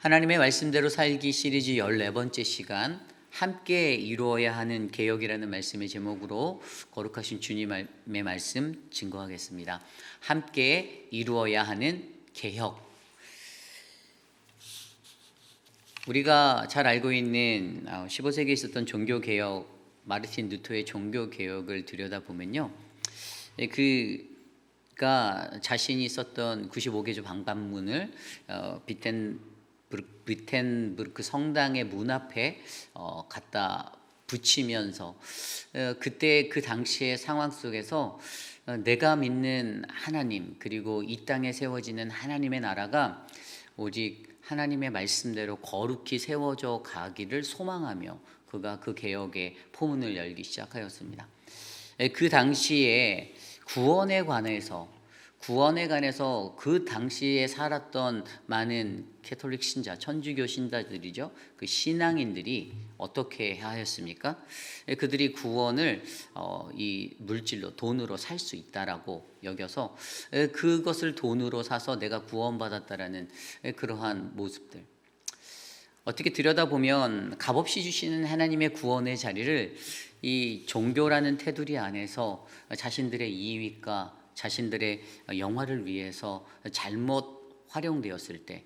하나님의 말씀대로 살기 시리즈 14번째 시간, 함께 이루어야 하는 개혁이라는 말씀의 제목으로 거룩하신 주님의 말씀 증거하겠습니다. 함께 이루어야 하는 개혁. 우리가 잘 알고 있는 15세기에 있었던 종교개혁, 마르틴 루터의 종교개혁을 들여다보면요, 그가 자신이 썼던 95개조 방반문을 비텐부르크 성당의 문 앞에 갖다 붙이면서 그때 그 당시의 상황 속에서 내가 믿는 하나님, 그리고 이 땅에 세워지는 하나님의 나라가 오직 하나님의 말씀대로 거룩히 세워져 가기를 소망하며 그가 그 개혁의 포문을 열기 시작하였습니다. 그 당시에 구원에 관해서 그 당시에 살았던 많은 캐톨릭 신자, 천주교 신자들이죠. 그 신앙인들이 어떻게 하였습니까? 그들이 구원을 이 물질로, 돈으로 살 수 있다라고 여겨서 그것을 돈으로 사서 내가 구원받았다라는 그러한 모습들. 어떻게 들여다보면 값없이 주시는 하나님의 구원의 자리를 이 종교라는 테두리 안에서 자신들의 이익과 자신들의 영화를 위해서 잘못 활용되었을 때,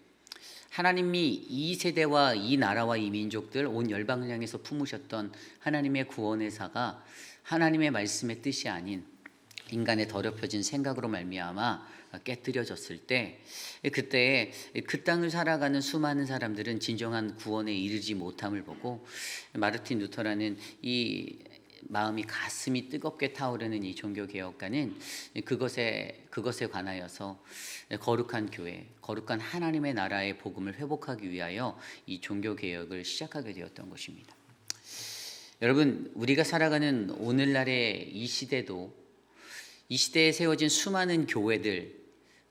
하나님이 이 세대와 이 나라와 이 민족들 온 열방을 향해서 품으셨던 하나님의 구원의 사가 하나님의 말씀의 뜻이 아닌 인간의 더럽혀진 생각으로 말미암아 깨뜨려졌을 때, 그때 그 땅을 살아가는 수많은 사람들은 진정한 구원에 이르지 못함을 보고 마르틴 루터라는 이 마음이 가슴이 뜨겁게 타오르는 이 종교개혁가는 그것에 관하여서 거룩한 교회, 거룩한 하나님의 나라의 복음을 회복하기 위하여 이 종교개혁을 시작하게 되었던 것입니다. 여러분, 우리가 살아가는 오늘날의 이 시대도, 이 시대에 세워진 수많은 교회들,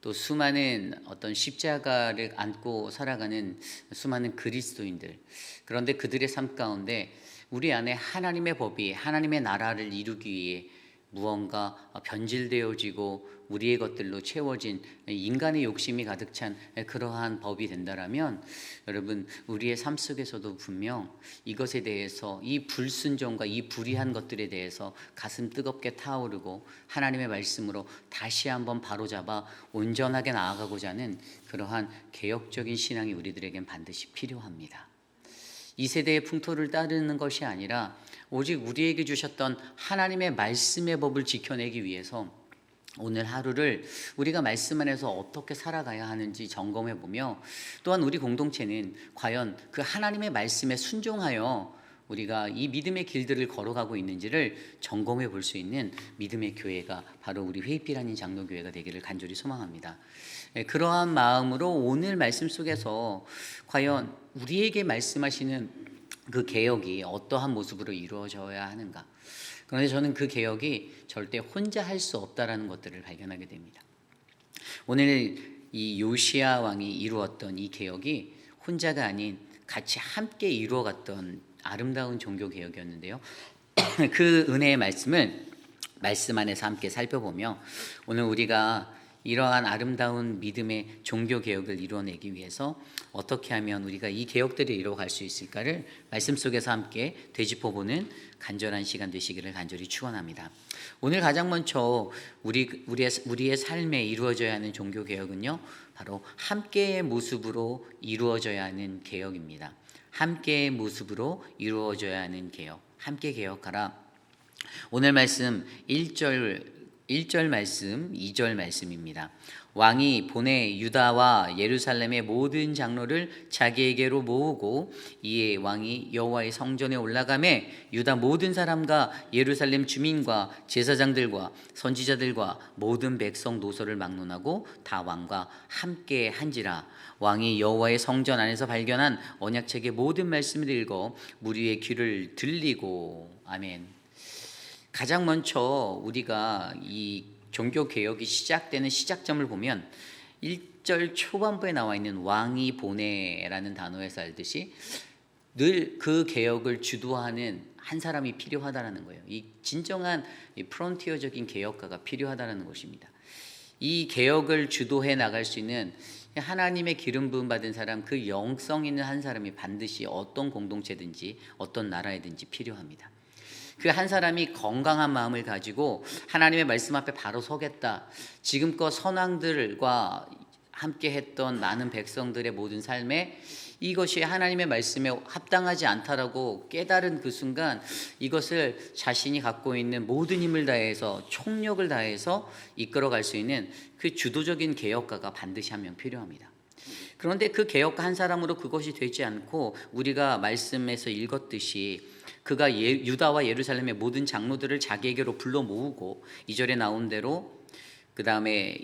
또 수많은 어떤 십자가를 안고 살아가는 수많은 그리스도인들, 그런데 그들의 삶 가운데 우리 안에 하나님의 법이, 하나님의 나라를 이루기 위해 무언가 변질되어지고 우리의 것들로 채워진 인간의 욕심이 가득 찬 그러한 법이 된다라면, 여러분, 우리의 삶 속에서도 분명 이것에 대해서, 이 불순종과 이 불의한 것들에 대해서 가슴 뜨겁게 타오르고 하나님의 말씀으로 다시 한번 바로잡아 온전하게 나아가고자 하는 그러한 개혁적인 신앙이 우리들에겐 반드시 필요합니다. 이 세대의 풍토를 따르는 것이 아니라 오직 우리에게 주셨던 하나님의 말씀의 법을 지켜내기 위해서 오늘 하루를 우리가 말씀 안에서 어떻게 살아가야 하는지 점검해 보며, 또한 우리 공동체는 과연 그 하나님의 말씀에 순종하여 우리가 이 믿음의 길들을 걸어가고 있는지를 점검해 볼 수 있는 믿음의 교회가 바로 우리 회의필 장로교회가 되기를 간절히 소망합니다. 그러한 마음으로 오늘 말씀 속에서 과연 우리에게 말씀하시는 그 개혁이 어떠한 모습으로 이루어져야 하는가. 그런데 저는 그 개혁이 절대 혼자 할 수 없다라는 것들을 발견하게 됩니다. 오늘 이 요시야 왕이 이루었던 이 개혁이 혼자가 아닌 같이 함께 이루어갔던 아름다운 종교 개혁이었는데요. 그 은혜의 말씀을 말씀 안에서 함께 살펴보며 오늘 우리가 이러한 아름다운 믿음의 종교 개혁을 이루어내기 위해서 어떻게 하면 우리가 이 개혁들을 이루어갈 수 있을까를 말씀 속에서 함께 되짚어보는 간절한 시간 되시기를 간절히 축원합니다. 오늘 가장 먼저 우리의 삶에 이루어져야 하는 종교 개혁은요, 바로 함께의 모습으로 이루어져야 하는 개혁입니다. 함께의 모습으로 이루어져야 하는 개혁, 함께 개혁하라. 오늘 말씀 1절 말씀, 2절 말씀입니다. 왕이 보내 유다와 예루살렘의 모든 장로를 자기에게로 모으고 이에 왕이 여호와의 성전에 올라가매 유다 모든 사람과 예루살렘 주민과 제사장들과 선지자들과 모든 백성 노소를 막론하고 다 왕과 함께 한지라. 왕이 여호와의 성전 안에서 발견한 언약책의 모든 말씀을 읽어 무리의 귀를 들리고. 아멘. 가장 먼저 우리가 이 종교 개혁이 시작되는 시작점을 보면 1절 초반부에 나와 있는 왕이 보내라는 단어에서 알듯이 늘 그 개혁을 주도하는 한 사람이 필요하다라는 거예요. 이 진정한 프론티어적인 개혁가가 필요하다라는 것입니다. 이 개혁을 주도해 나갈 수 있는 하나님의 기름 부음 받은 사람, 그 영성 있는 한 사람이 반드시 어떤 공동체든지 어떤 나라에든지 필요합니다. 그 한 사람이 건강한 마음을 가지고 하나님의 말씀 앞에 바로 서겠다. 지금껏 선왕들과 함께 했던 많은 백성들의 모든 삶에 이것이 하나님의 말씀에 합당하지 않다라고 깨달은 그 순간 이것을 자신이 갖고 있는 모든 힘을 다해서 총력을 다해서 이끌어갈 수 있는 그 주도적인 개혁가가 반드시 한 명 필요합니다. 그런데 그 개혁가 한 사람으로 그것이 되지 않고 우리가 말씀에서 읽었듯이 그가 유다와 예루살렘의 모든 장로들을 자기에게로 불러 모으고 2절에 나온 대로 그 다음에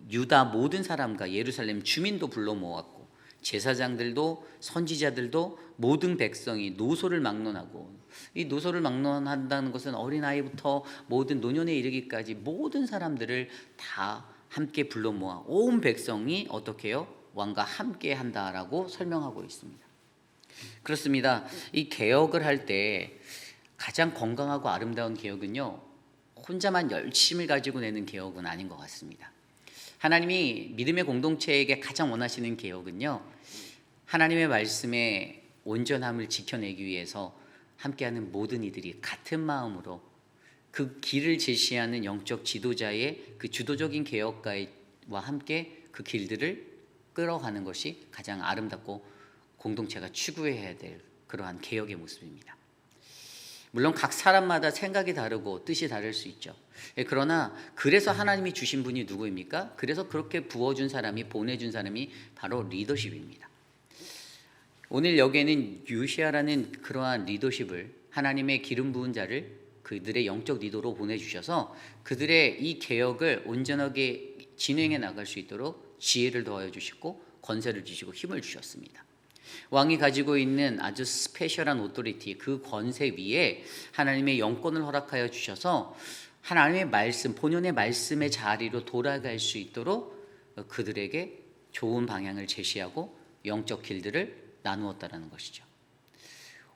유다 모든 사람과 예루살렘 주민도 불러 모았고 제사장들도 선지자들도 모든 백성이 노소를 막론하고, 이 노소를 막론한다는 것은 어린아이부터 모든 노년에 이르기까지 모든 사람들을 다 함께 불러 모아 온 백성이 어떻게 해요? 왕과 함께 한다라고 설명하고 있습니다. 그렇습니다. 이 개혁을 할 때 가장 건강하고 아름다운 개혁은요, 혼자만 열심을 가지고 내는 개혁은 아닌 것 같습니다. 하나님이 믿음의 공동체에게 가장 원하시는 개혁은요, 하나님의 말씀의 온전함을 지켜내기 위해서 함께하는 모든 이들이 같은 마음으로 그 길을 제시하는 영적 지도자의 그 주도적인 개혁가와 함께 그 길들을 끌어가는 것이 가장 아름답고 공동체가 추구해야 될 그러한 개혁의 모습입니다. 물론 각 사람마다 생각이 다르고 뜻이 다를 수 있죠. 그러나 그래서 하나님이 주신 분이 누구입니까? 그래서 그렇게 부어준 사람이, 보내준 사람이 바로 리더십입니다. 오늘 여기에는 유시아라는 그러한 리더십을, 하나님의 기름 부은 자를 그들의 영적 리더로 보내주셔서 그들의 이 개혁을 온전하게 진행해 나갈 수 있도록 지혜를 더하여 주시고 권세를 주시고 힘을 주셨습니다. 왕이 가지고 있는 아주 스페셜한 오토리티, 그 권세 위에 하나님의 영권을 허락하여 주셔서 하나님의 말씀, 본연의 말씀의 자리로 돌아갈 수 있도록 그들에게 좋은 방향을 제시하고 영적 길들을 나누었다라는 것이죠.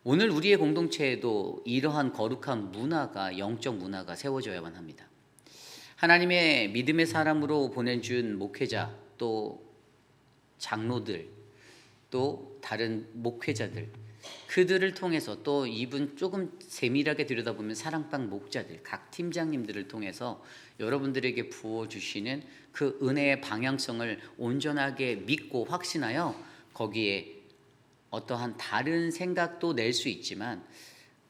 오늘 우리의 공동체에도 이러한 거룩한 문화가, 영적 문화가 세워져야만 합니다. 하나님의 믿음의 사람으로 보내준 목회자, 또 장로들, 또 다른 목회자들, 그들을 통해서, 또 이분 조금 세밀하게 들여다보면 사랑방 목자들, 각 팀장님들을 통해서 여러분들에게 부어주시는 그 은혜의 방향성을 온전하게 믿고 확신하여 거기에 어떠한 다른 생각도 낼 수 있지만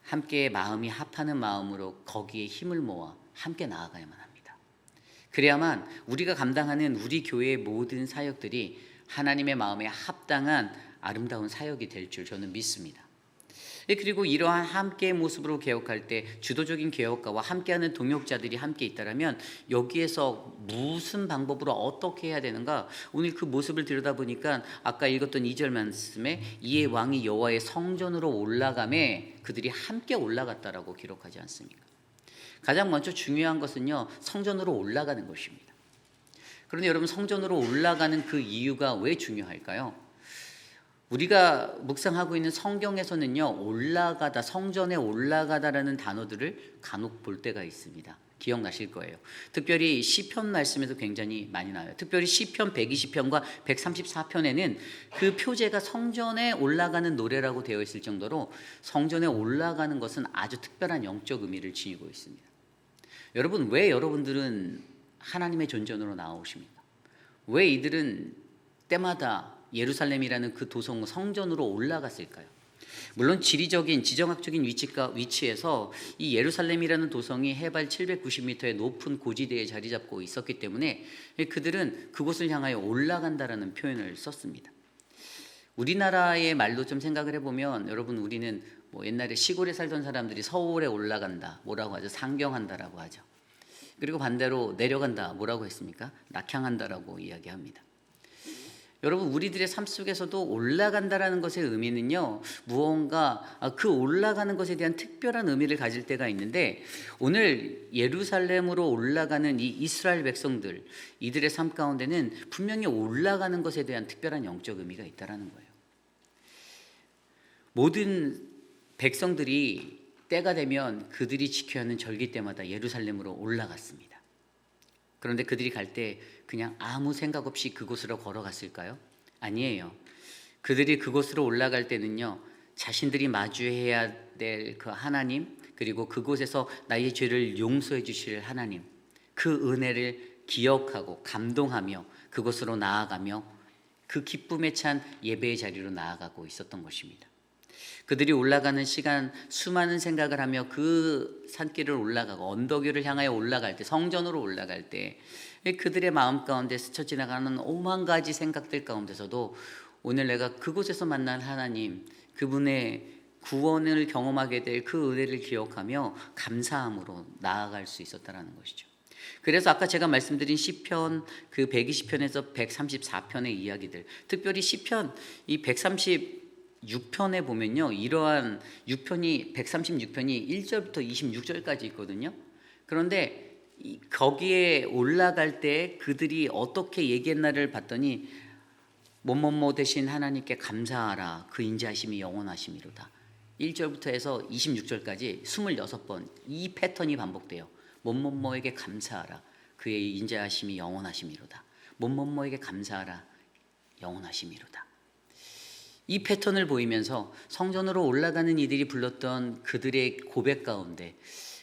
함께 마음이 합하는 마음으로 거기에 힘을 모아 함께 나아가야만 합니다. 그래야만 우리가 감당하는 우리 교회의 모든 사역들이 하나님의 마음에 합당한 아름다운 사역이 될 줄 저는 믿습니다. 그리고 이러한 함께의 모습으로 개혁할 때 주도적인 개혁가와 함께하는 동역자들이 함께 있다면 여기에서 무슨 방법으로 어떻게 해야 되는가, 오늘 그 모습을 들여다보니까 아까 읽었던 2절 말씀에 이에 왕이 여호와의 성전으로 올라가매 그들이 함께 올라갔다라고 기록하지 않습니까? 가장 먼저 중요한 것은요, 성전으로 올라가는 것입니다. 그런데 여러분, 성전으로 올라가는 그 이유가 왜 중요할까요? 우리가 묵상하고 있는 성경에서는요, 올라가다, 성전에 올라가다라는 단어들을 간혹 볼 때가 있습니다. 기억나실 거예요. 특별히 시편 말씀에서 굉장히 많이 나와요. 특별히 시편 120편과 134편에는 그 표제가 성전에 올라가는 노래라고 되어 있을 정도로 성전에 올라가는 것은 아주 특별한 영적 의미를 지니고 있습니다. 여러분, 왜 여러분들은 하나님의 존전으로 나오십니까? 왜 이들은 때마다 예루살렘이라는 그 도성 성전으로 올라갔을까요? 물론 지리적인, 지정학적인 위치에서 이 예루살렘이라는 도성이 해발 790m의 높은 고지대에 자리 잡고 있었기 때문에 그들은 그곳을 향하여 올라간다라는 표현을 썼습니다. 우리나라의 말로 좀 생각을 해보면, 여러분, 우리는 뭐 옛날에 시골에 살던 사람들이 서울에 올라간다, 뭐라고 하죠? 상경한다라고 하죠. 그리고 반대로 내려간다, 뭐라고 했습니까? 낙향한다라고 이야기합니다. 여러분, 우리들의 삶 속에서도 올라간다라는 것의 의미는요, 무언가 그 올라가는 것에 대한 특별한 의미를 가질 때가 있는데, 오늘 예루살렘으로 올라가는 이 이스라엘 백성들, 이들의 삶 가운데는 분명히 올라가는 것에 대한 특별한 영적 의미가 있다라는 거예요. 모든 백성들이 때가 되면 그들이 지켜야 하는 절기 때마다 예루살렘으로 올라갔습니다. 그런데 그들이 갈 때 그냥 아무 생각 없이 그곳으로 걸어갔을까요? 아니에요. 그들이 그곳으로 올라갈 때는요, 자신들이 마주해야 될 그 하나님, 그리고 그곳에서 나의 죄를 용서해 주실 하나님, 그 은혜를 기억하고 감동하며 그곳으로 나아가며 그 기쁨에 찬 예배의 자리로 나아가고 있었던 것입니다. 그들이 올라가는 시간 수많은 생각을 하며 그 산길을 올라가고 언덕 위를 향하여 올라갈 때, 성전으로 올라갈 때 그들의 마음 가운데 스쳐 지나가는 오만 가지 생각들 가운데서도 오늘 내가 그곳에서 만난 하나님, 그분의 구원을 경험하게 될 그 은혜를 기억하며 감사함으로 나아갈 수 있었다는 것이죠. 그래서 아까 제가 말씀드린 시편 그 120편에서 134편의 이야기들, 특별히 시편 이 136편에 보면요, 이러한 6편이 136편이 1절부터 26절까지 있거든요. 그런데 거기에 올라갈 때 그들이 어떻게 얘기했나를 봤더니 뭐뭐뭐 되신 하나님께 감사하라, 그 인자하심이 영원하심이로다. 1절부터 해서 26절까지 26번 이 패턴이 반복돼요. 뭐뭐뭐에게 감사하라, 그의 인자하심이 영원하심이로다. 뭐뭐뭐에게 감사하라, 영원하심이로다. 이 패턴을 보이면서 성전으로 올라가는 이들이 불렀던 그들의 고백 가운데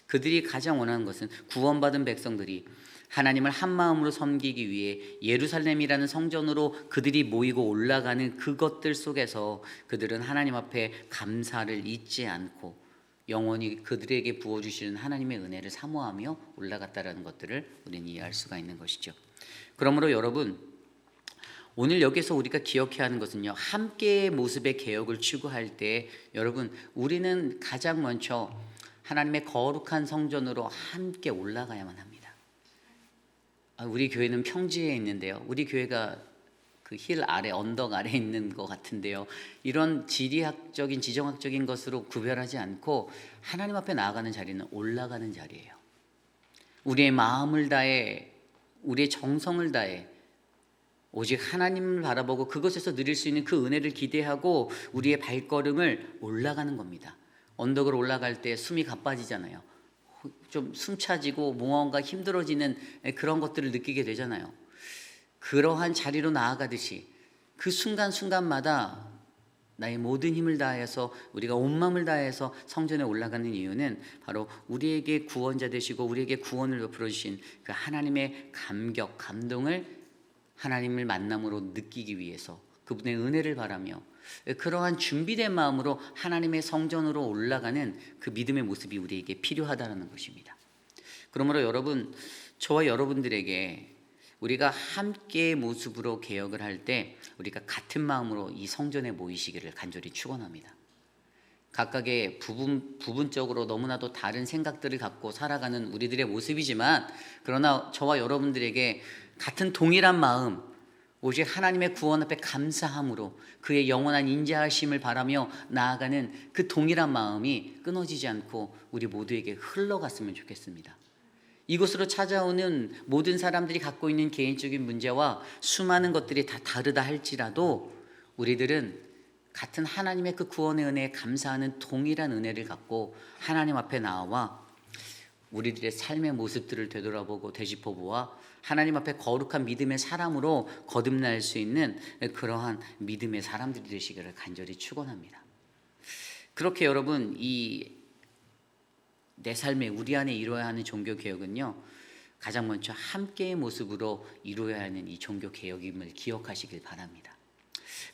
그들이 가장 원하는 것은 구원받은 백성들이 하나님을 한 마음으로 섬기기 위해 예루살렘이라는 성전으로 그들이 모이고 올라가는 그것들 속에서 그들은 하나님 앞에 감사를 잊지 않고 영원히 그들에게 부어주시는 하나님의 은혜를 사모하며 올라갔다라는 것들을 우리는 이해할 수가 있는 것이죠. 그러므로 여러분, 오늘 여기서 우리가 기억해야 하는 것은요, 함께의 모습의 개혁을 추구할 때 여러분, 우리는 가장 먼저 하나님의 거룩한 성전으로 함께 올라가야만 합니다. 우리 교회는 평지에 있는데요, 우리 교회가 그 힐 아래, 언덕 아래 있는 것 같은데요, 이런 지리학적인 지정학적인 것으로 구별하지 않고 하나님 앞에 나아가는 자리는 올라가는 자리예요. 우리의 마음을 다해, 우리의 정성을 다해 오직 하나님을 바라보고 그것에서 누릴 수 있는 그 은혜를 기대하고 우리의 발걸음을 올라가는 겁니다. 언덕을 올라갈 때 숨이 가빠지잖아요. 좀 숨차지고 무언가 힘들어지는 그런 것들을 느끼게 되잖아요. 그러한 자리로 나아가듯이 그 순간순간마다 나의 모든 힘을 다해서 우리가 온 마음을 다해서 성전에 올라가는 이유는 바로 우리에게 구원자 되시고 우리에게 구원을 베풀어 주신 그 하나님의 감격, 감동을 하나님을 만남으로 느끼기 위해서 그분의 은혜를 바라며 그러한 준비된 마음으로 하나님의 성전으로 올라가는 그 믿음의 모습이 우리에게 필요하다는 것입니다. 그러므로 여러분, 저와 여러분들에게 우리가 함께의 모습으로 개혁을 할 때 우리가 같은 마음으로 이 성전에 모이시기를 간절히 축원합니다. 각각의 부분적으로 너무나도 다른 생각들을 갖고 살아가는 우리들의 모습이지만, 그러나 저와 여러분들에게 같은 동일한 마음, 오직 하나님의 구원 앞에 감사함으로 그의 영원한 인자하심을 바라며 나아가는 그 동일한 마음이 끊어지지 않고 우리 모두에게 흘러갔으면 좋겠습니다. 이곳으로 찾아오는 모든 사람들이 갖고 있는 개인적인 문제와 수많은 것들이 다 다르다 할지라도 우리들은 같은 하나님의 그 구원의 은혜에 감사하는 동일한 은혜를 갖고 하나님 앞에 나와 우리들의 삶의 모습들을 되돌아보고 되짚어보아 하나님 앞에 거룩한 믿음의 사람으로 거듭날 수 있는 그러한 믿음의 사람들이 되시기를 간절히 축원합니다. 그렇게 여러분, 이 내 삶에 우리 안에 이루어야 하는 종교개혁은요, 가장 먼저 함께의 모습으로 이루어야 하는 이 종교개혁임을 기억하시길 바랍니다.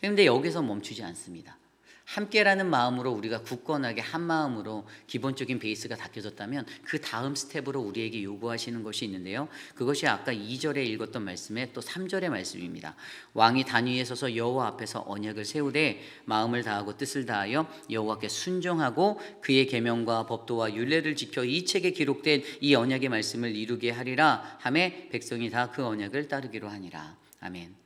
그런데 여기서 멈추지 않습니다. 함께라는 마음으로 우리가 굳건하게 한 마음으로 기본적인 베이스가 닦여졌다면 그 다음 스텝으로 우리에게 요구하시는 것이 있는데요, 그것이 아까 2절에 읽었던 말씀의 또 3절의 말씀입니다. 왕이 단 위에 서서 여호와 앞에서 언약을 세우되 마음을 다하고 뜻을 다하여 여호와께 순종하고 그의 계명과 법도와 율례를 지켜 이 책에 기록된 이 언약의 말씀을 이루게 하리라 하매 백성이 다 그 언약을 따르기로 하니라. 아멘.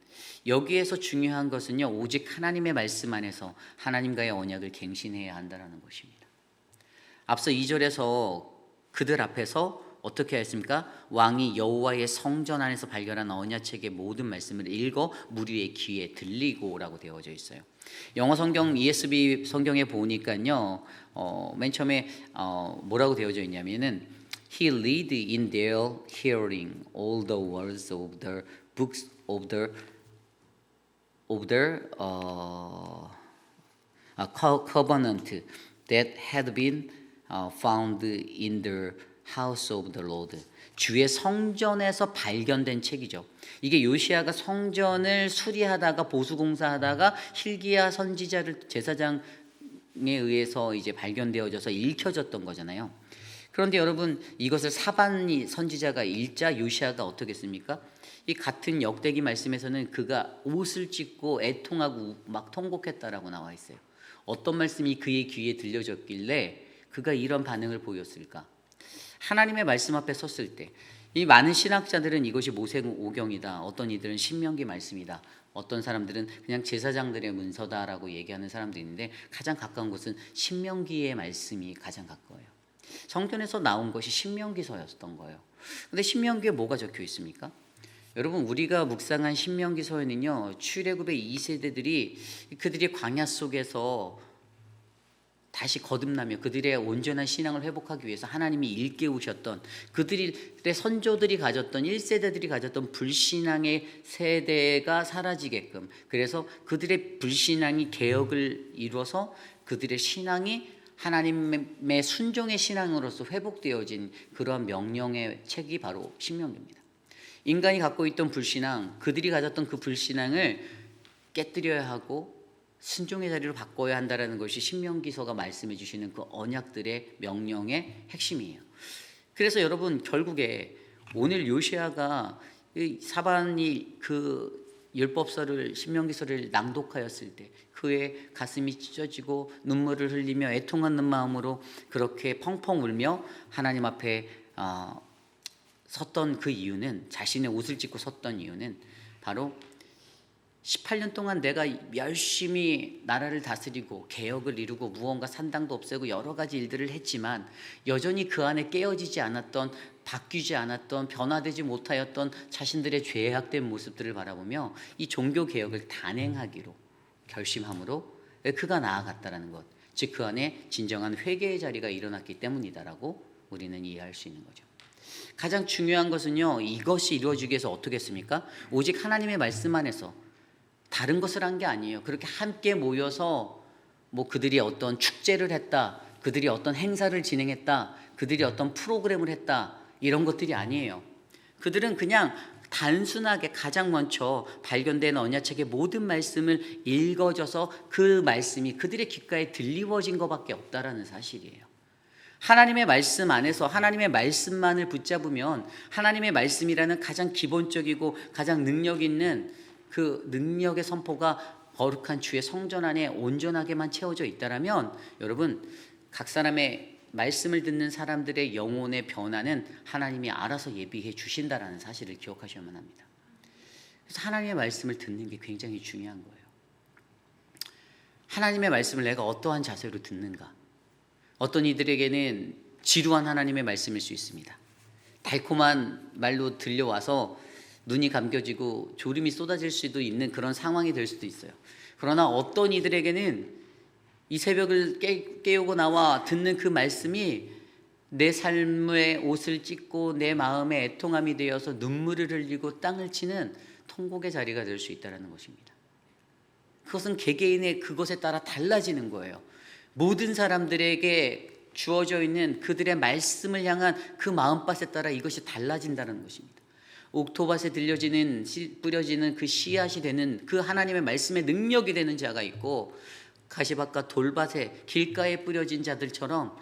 여기에서 중요한 것은요, 오직 하나님의 말씀 안에서 하나님과의 언약을 갱신해야 한다는 것입니다. 앞서 2절에서 그들 앞에서 어떻게 했습니까? 왕이 여호와의 성전 안에서 발견한 언약책의 모든 말씀을 읽어 무리의 귀에 들리고라고 되어져 있어요. 영어 성경 ESV 성경에 보니까요, 맨 처음에 뭐라고 되어져 있냐면은 He read in their hearing all the words of the books of the covenant that had been found in the house of the Lord. 주의 성전에서 발견된 책이죠. 이게 요시아가 성전을 수리하다가 보수공사하다가 hil기야 선지자를 제사장에 의해서 이제 발견되어져서 읽혀졌던 거잖아요. 그런데 여러분, 이것을 사반이 선지자가 읽자 요시아가 어떻게 했습니까? 이 같은 역대기 말씀에서는 그가 옷을 찢고 애통하고 막 통곡했다라고 나와 있어요. 어떤 말씀이 그의 귀에 들려졌길래 그가 이런 반응을 보였을까? 하나님의 말씀 앞에 섰을 때, 이 많은 신학자들은 이것이 모세오경이다, 어떤 이들은 신명기 말씀이다, 어떤 사람들은 그냥 제사장들의 문서다라고 얘기하는 사람도 있는데, 가장 가까운 것은 신명기의 말씀이 가장 가까워요. 성전에서 나온 것이 신명기서였던 거예요. 근데 신명기에 뭐가 적혀 있습니까? 여러분, 우리가 묵상한 신명기서에는요, 출애굽의 2세대들이 그들이 광야 속에서 다시 거듭나며 그들의 온전한 신앙을 회복하기 위해서 하나님이 일깨우셨던, 그들의 선조들이 가졌던 1세대들이 가졌던 불신앙의 세대가 사라지게끔, 그래서 그들의 불신앙이 개혁을 이루어서 그들의 신앙이 하나님의 순종의 신앙으로서 회복되어진 그러한 명령의 책이 바로 신명기입니다. 인간이 갖고 있던 불신앙, 그들이 가졌던 그 불신앙을 깨뜨려야 하고 순종의 자리로 바꿔야 한다는 것이 신명기서가 말씀해 주시는 그 언약들의 명령의 핵심이에요. 그래서 여러분, 결국에 오늘 요시아가 사반이 그 율법서를, 신명기서를 낭독하였을 때 그의 가슴이 찢어지고 눈물을 흘리며 애통하는 마음으로 그렇게 펑펑 울며 하나님 앞에 섰던 그 이유는, 자신의 옷을 찢고 섰던 이유는 바로 18년 동안 내가 열심히 나라를 다스리고 개혁을 이루고 무언가 산당도 없애고 여러 가지 일들을 했지만 여전히 그 안에 깨어지지 않았던, 바뀌지 않았던, 변화되지 못하였던 자신들의 죄악된 모습들을 바라보며 이 종교개혁을 단행하기로 결심함으로 그가 나아갔다는 것, 즉 그 안에 진정한 회개의 자리가 일어났기 때문이다라고 우리는 이해할 수 있는 거죠. 가장 중요한 것은요, 이것이 이루어지기 위해서 어떻게 했습니까? 오직 하나님의 말씀 안에서 다른 것을 한 게 아니에요. 그렇게 함께 모여서 뭐 그들이 어떤 축제를 했다, 그들이 어떤 행사를 진행했다, 그들이 어떤 프로그램을 했다, 이런 것들이 아니에요. 그들은 그냥 단순하게 가장 먼저 발견된 언약책의 모든 말씀을 읽어줘서 그 말씀이 그들의 귓가에 들리워진 것밖에 없다라는 사실이에요. 하나님의 말씀 안에서 하나님의 말씀만을 붙잡으면 하나님의 말씀이라는 가장 기본적이고 가장 능력 있는 그 능력의 선포가 거룩한 주의 성전 안에 온전하게만 채워져 있다라면, 여러분, 각 사람의 말씀을 듣는 사람들의 영혼의 변화는 하나님이 알아서 예비해 주신다라는 사실을 기억하셔야만 합니다. 그래서 하나님의 말씀을 듣는 게 굉장히 중요한 거예요. 하나님의 말씀을 내가 어떠한 자세로 듣는가. 어떤 이들에게는 지루한 하나님의 말씀일 수 있습니다. 달콤한 말로 들려와서 눈이 감겨지고 졸음이 쏟아질 수도 있는 그런 상황이 될 수도 있어요. 그러나 어떤 이들에게는 이 새벽을 깨우고 나와 듣는 그 말씀이 내 삶의 옷을 찢고 내 마음의 애통함이 되어서 눈물을 흘리고 땅을 치는 통곡의 자리가 될 수 있다는 것입니다. 그것은 개개인의 그것에 따라 달라지는 거예요. 모든 사람들에게 주어져 있는 그들의 말씀을 향한 그 마음밭에 따라 이것이 달라진다는 것입니다. 옥토밭에 뿌려지는 그 씨앗이 되는 그 하나님의 말씀의 능력이 되는 자가 있고, 가시밭과 돌밭에 길가에 뿌려진 자들처럼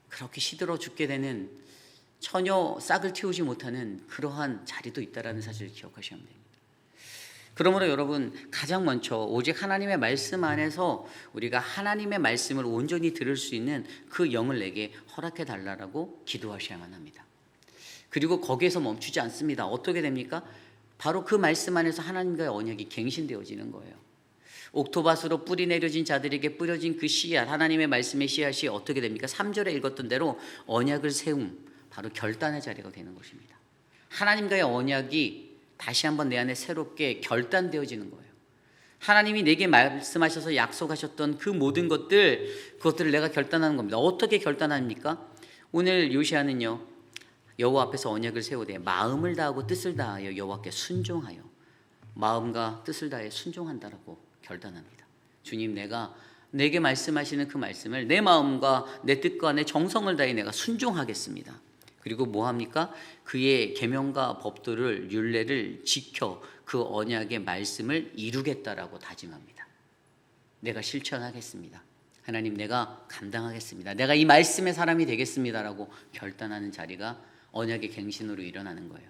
그렇게 시들어 죽게 되는, 전혀 싹을 틔우지 못하는 그러한 자리도 있다는 사실을 기억하셔야 합니다. 그러므로 여러분, 가장 먼저 오직 하나님의 말씀 안에서 우리가 하나님의 말씀을 온전히 들을 수 있는 그 영을 내게 허락해 달라고 기도하셔야만 합니다. 그리고 거기에서 멈추지 않습니다. 어떻게 됩니까? 바로 그 말씀 안에서 하나님과의 언약이 갱신되어지는 거예요. 옥토밭으로 뿌리 내려진 자들에게 뿌려진 그 씨앗, 하나님의 말씀의 씨앗이 어떻게 됩니까? 3절에 읽었던 대로 언약을 세움, 바로 결단의 자리가 되는 것입니다. 하나님과의 언약이 다시 한번 내 안에 새롭게 결단되어지는 거예요. 하나님이 내게 말씀하셔서 약속하셨던 그 모든 그것들을 내가 결단하는 겁니다. 어떻게 결단합니까? 오늘 요시아는요, 여호와 앞에서 언약을 세우되 마음을 다하고 뜻을 다하여 여호와께 순종하여 마음과 뜻을 다해 순종한다라고 결단합니다. 주님, 내게 말씀하시는 그 말씀을 내 마음과 내 뜻과 내 정성을 다해 내가 순종하겠습니다. 그리고 뭐 합니까? 그의 계명과 법도를 율례를 지켜 그 언약의 말씀을 이루겠다라고 다짐합니다. 내가 실천하겠습니다. 하나님, 내가 감당하겠습니다. 내가 이 말씀의 사람이 되겠습니다라고 결단하는 자리가 언약의 갱신으로 일어나는 거예요.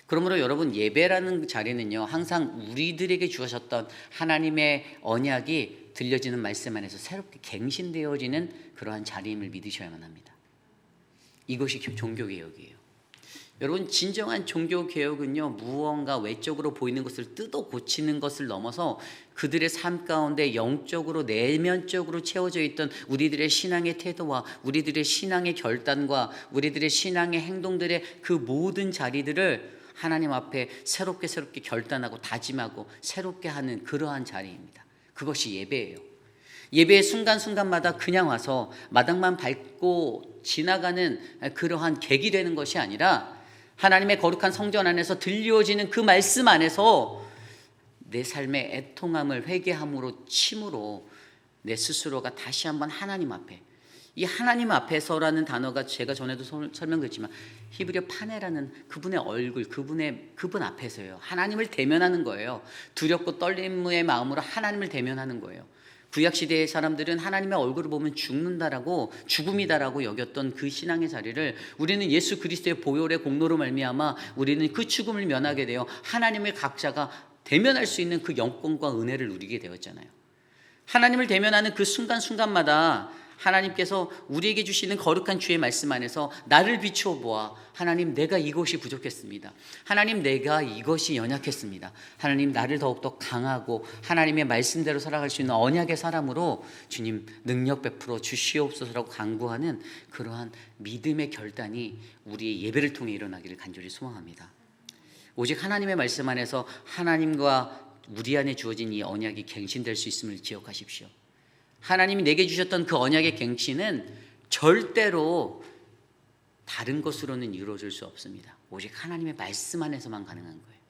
그러므로 여러분, 예배라는 자리는요, 항상 우리들에게 주셨던 하나님의 언약이 들려지는 말씀 안에서 새롭게 갱신되어지는 그러한 자리임을 믿으셔야만 합니다. 이것이 종교개혁이에요. 여러분, 진정한 종교개혁은요, 무언가 외적으로 보이는 것을 뜯어 고치는 것을 넘어서 그들의 삶 가운데 영적으로 내면적으로 채워져 있던 우리들의 신앙의 태도와 우리들의 신앙의 결단과 우리들의 신앙의 행동들의 그 모든 자리들을 하나님 앞에 새롭게 결단하고 다짐하고 새롭게 하는 그러한 자리입니다. 그것이 예배예요. 예배의 순간순간마다 그냥 와서 마당만 밟고 지나가는 그러한 객이 되는 것이 아니라 하나님의 거룩한 성전 안에서 들려지는 그 말씀 안에서 내 삶의 애통함을 회개함으로 침으로 내 스스로가 다시 한번 하나님 앞에, 이 하나님 앞에서라는 단어가 제가 전에도 설명드렸지만 히브리어 파네라는 그분의 얼굴, 그분 앞에서요, 하나님을 대면하는 거예요. 두렵고 떨림의 마음으로 하나님을 대면하는 거예요. 구약시대의 사람들은 하나님의 얼굴을 보면 죽음이다라고 여겼던 그 신앙의 자리를 우리는 예수 그리스도의 보혈의 공로로 말미암아 우리는 그 죽음을 면하게 되어 하나님을 각자가 대면할 수 있는 그 영권과 은혜를 누리게 되었잖아요. 하나님을 대면하는 그 순간순간마다 하나님께서 우리에게 주시는 거룩한 주의 말씀 안에서 나를 비추어 보아, 하나님, 내가 이것이 부족했습니다. 하나님, 내가 이것이 연약했습니다. 하나님, 나를 더욱더 강하고 하나님의 말씀대로 살아갈 수 있는 언약의 사람으로 주님 능력 베풀어 주시옵소서라고 간구하는 그러한 믿음의 결단이 우리의 예배를 통해 일어나기를 간절히 소망합니다. 오직 하나님의 말씀 안에서 하나님과 우리 안에 주어진 이 언약이 갱신될 수 있음을 기억하십시오. 하나님이 내게 주셨던 그 언약의 갱신은 절대로 다른 것으로는 이루어질 수 없습니다. 오직 하나님의 말씀 안에서만 가능한 거예요.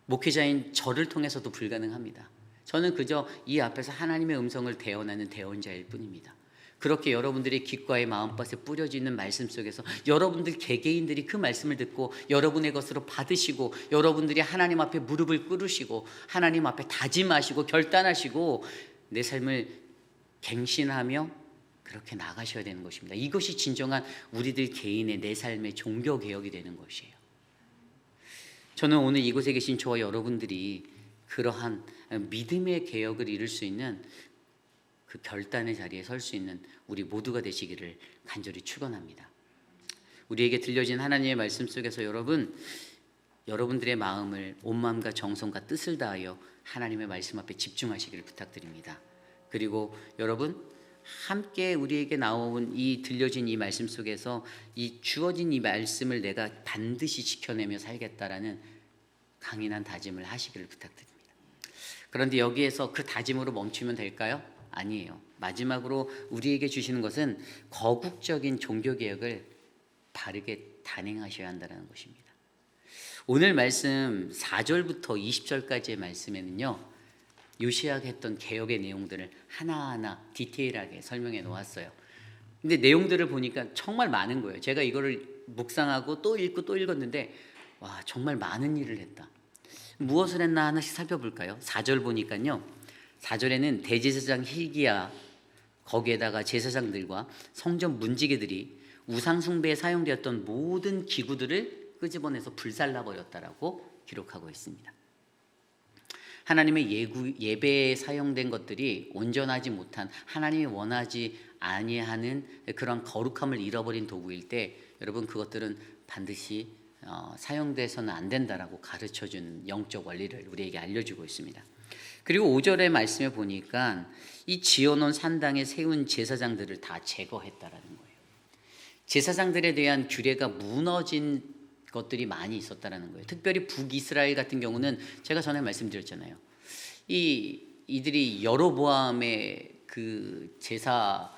목회자인 저를 통해서도 불가능합니다. 저는 그저 이 앞에서 하나님의 음성을 대언하는 대언자일 뿐입니다. 그렇게 여러분들의 귓가의 마음밭에 뿌려지는 말씀 속에서 여러분들 개개인들이 그 말씀을 듣고 여러분의 것으로 받으시고 여러분들이 하나님 앞에 무릎을 꿇으시고 하나님 앞에 다짐하시고 결단하시고 내 삶을 갱신하며 그렇게 나가셔야 되는 것입니다. 이것이 진정한 우리들 개인의 내 삶의 종교개혁이 되는 것이에요. 저는 오늘 이곳에 계신 저와 여러분들이 그러한 믿음의 개혁을 이룰 수 있는 그 결단의 자리에 설 수 있는 우리 모두가 되시기를 간절히 축원합니다. 우리에게 들려진 하나님의 말씀 속에서 여러분들의 마음을 온 마음과 정성과 뜻을 다하여 하나님의 말씀 앞에 집중하시기를 부탁드립니다. 그리고 여러분, 함께 우리에게 나온 들려진 이 말씀 속에서 이 주어진 이 말씀을 내가 반드시 지켜내며 살겠다라는 강인한 다짐을 하시기를 부탁드립니다. 그런데 여기에서 그 다짐으로 멈추면 될까요? 아니에요. 마지막으로 우리에게 주시는 것은 거국적인 종교개혁을 바르게 단행하셔야 한다는 것입니다. 오늘 말씀 4절부터 20절까지의 말씀에는요, 요시야가 했던 개혁의 내용들을 하나하나 디테일하게 설명해 놓았어요. 근데 내용들을 보니까 정말 많은 거예요. 제가 이거를 묵상하고 또 읽고 또 읽었는데 와, 정말 많은 일을 했다. 무엇을 했나 하나씩 살펴볼까요? 4절 보니까요, 4절에는 대제사장 hil기야, 거기에다가 제사장들과 성전 문지기들이 우상 숭배에 사용되었던 모든 기구들을 끄집어내서 불살라버렸다라고 기록하고 있습니다. 하나님의 예배에 사용된 것들이 온전하지 못한, 하나님이 원하지 아니하는 그런 거룩함을 잃어버린 도구일 때 여러분, 그것들은 반드시 사용돼서는 안 된다라고 가르쳐준 영적 원리를 우리에게 알려주고 있습니다. 그리고 5절의 말씀에 보니까 이 지어놓은 산당에 세운 제사장들을 다 제거했다라는 거예요. 제사장들에 대한 규례가 무너진 것들이 많이 있었다라는 거예요. 특별히 북이스라엘 같은 경우는 제가 전에 말씀드렸잖아요. 이들이 여로보암의 그 제사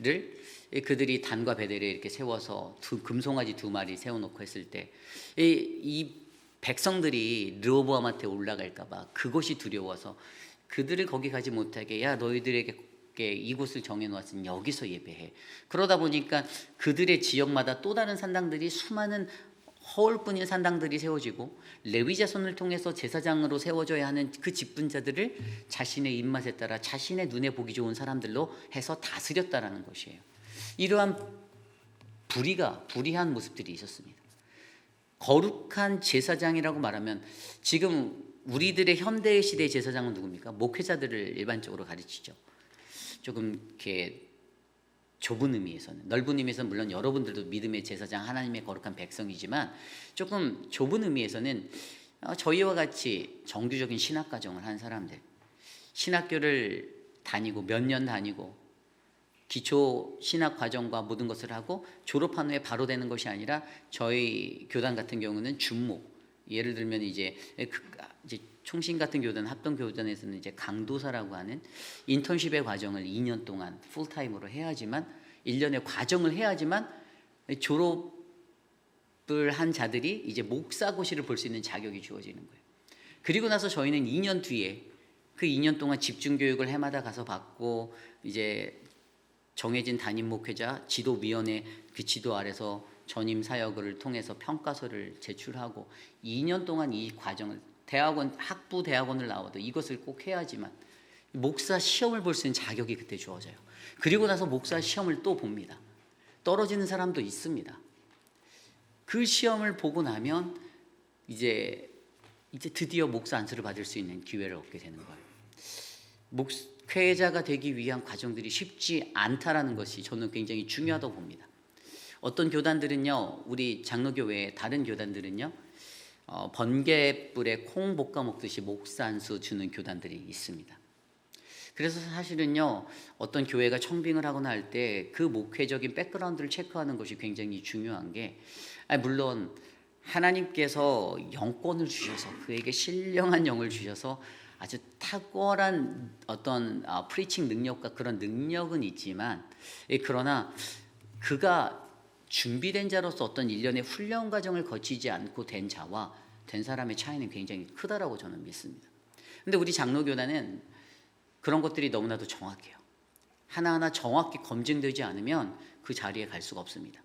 그들이 단과 베델에 이렇게 세워서 금송아지 2마리 세워놓고 했을 때 이 백성들이 르호보암한테 올라갈까봐 그것이 두려워서 그들을 거기 가지 못하게, 야 너희들에게 이곳을 정해놓았으니 여기서 예배해. 그러다 보니까 그들의 지역마다 또 다른 산당들이, 수많은 허울뿐인 산당들이 세워지고, 레위 자손을 통해서 제사장으로 세워져야 하는 그 직분자들을 자신의 입맛에 따라 자신의 눈에 보기 좋은 사람들로 해서 다스렸다라는 것이에요. 이러한 불의한 모습들이 있었습니다. 거룩한 제사장이라고 말하면, 지금 우리들의 현대 시대의 제사장은 누굽니까? 목회자들을 일반적으로 가르치죠. 조금 이렇게 좁은 의미에서는, 넓은 의미에서는 물론 여러분들도 믿음의 제사장, 하나님의 거룩한 백성이지만, 조금 좁은 의미에서는 저희와 같이 정규적인 신학 과정을 한 사람들, 신학교를 다니고 몇 년 다니고 기초 신학 과정과 모든 것을 하고 졸업한 후에 바로 되는 것이 아니라, 저희 교단 같은 경우는 준목, 예를 들면 이제 총신 같은 교단, 합동 교단에서는 이제 강도사라고 하는 인턴십의 과정을 2년 동안 풀타임으로 해야지만, 1년의 과정을 해야지만 졸업을 한 자들이 이제 목사고시를 볼 수 있는 자격이 주어지는 거예요. 그리고 나서 저희는 2년 뒤에, 그 2년 동안 집중 교육을 해마다 가서 받고, 이제 정해진 담임 목회자 지도위원회 그 지도 아래서 전임 사역을 통해서 평가서를 제출하고, 2년 동안 이 과정을, 학부 대학원을 나와도 이것을 꼭 해야지만 목사 시험을 볼 수 있는 자격이 그때 주어져요. 그리고 나서 목사 시험을 또 봅니다. 떨어지는 사람도 있습니다. 그 시험을 보고 나면 이제 드디어 목사 안수를 받을 수 있는 기회를 얻게 되는 거예요. 목회자가 되기 위한 과정들이 쉽지 않다라는 것이 저는 굉장히 중요하다고 봅니다. 어떤 교단들은요, 우리 장로교회 다른 교단들은요, 번개불에 콩 볶아 먹듯이 목사 안수 주는 교단들이 있습니다. 그래서 사실은요, 어떤 교회가 청빙을 하거나 할 때 그 목회적인 백그라운드를 체크하는 것이 굉장히 중요한 게, 물론 하나님께서 영권을 주셔서, 그에게 신령한 영을 주셔서 아주 탁월한 어떤 프리칭 능력과 그런 능력은 있지만, 그러나 그가 준비된 자로서 어떤 일련의 훈련 과정을 거치지 않고 된 자와 된 사람의 차이는 굉장히 크다라고 저는 믿습니다. 근데 우리 장로교단은 그런 것들이 너무나도 정확해요. 하나하나 정확히 검증되지 않으면 그 자리에 갈 수가 없습니다.